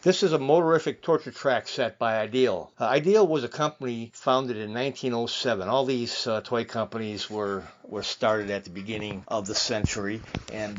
This is a Motorific torture track set by Ideal. Ideal was a company founded in 1907. All these toy companies were started at the beginning of the century, and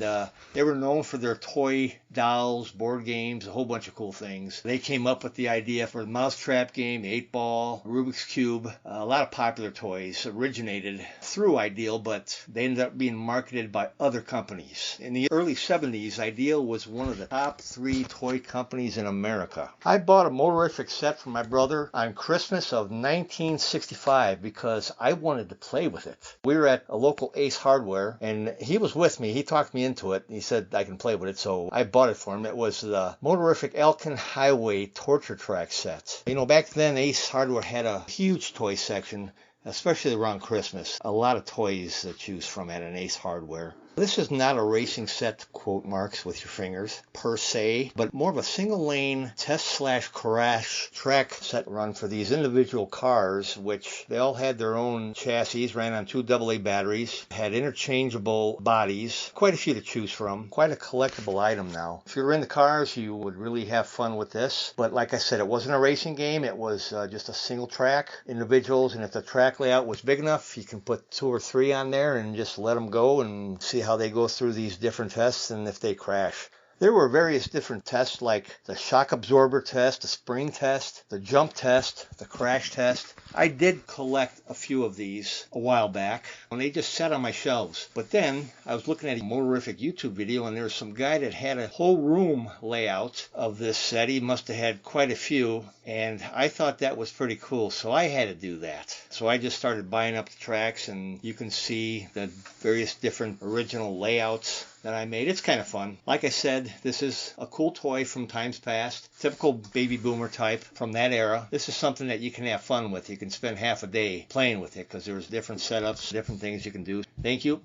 they were known for their toy dolls, board games, a whole bunch of cool things. They came up with the idea for the mousetrap game, the 8-ball, Rubik's Cube. A lot of popular toys originated through Ideal, but they ended up being marketed by other companies. In the early 70s, Ideal was one of the top 3 toy companies in America. I bought a Motorific set for my brother on Christmas of 1965 because I wanted to play with it. We were at a local Ace Hardware, and he was with me. He talked me into it. He said I can play with it, so I bought it for him. It was the Motorific Elkin Highway torture track set. You know, back then Ace Hardware had a huge toy section, especially around Christmas. A lot of toys to choose from at an Ace Hardware. This is not a racing set, quote marks with your fingers, per se, but more of a single lane test/crash track set run for these individual cars, which they all had their own chassis, ran on 2 AA batteries, had interchangeable bodies, quite a few to choose from, quite a collectible item now. If you're into cars, you would really have fun with this, but like I said, it wasn't a racing game, it was just a single track, individuals, and if the track layout was big enough, you can put 2 or 3 on there and just let them go and see how they go through these different tests and if they crash. There were various different tests like the shock absorber test, the spring test, the jump test, the crash test. I did collect a few of these a while back and they just sat on my shelves. But then I was looking at a Motorific YouTube video and there was some guy that had a whole room layout of this set. He must have had quite a few and I thought that was pretty cool, so I had to do that. So I just started buying up the tracks and you can see the various different original layouts that I made. It's kind of fun. Like I said, this is a cool toy from times past. Typical baby boomer type from that era. This is something that you can have fun with. You can spend half a day playing with it because there's different setups, different things you can do. Thank you.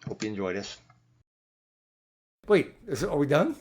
Hope you enjoyed this. Wait, are we done?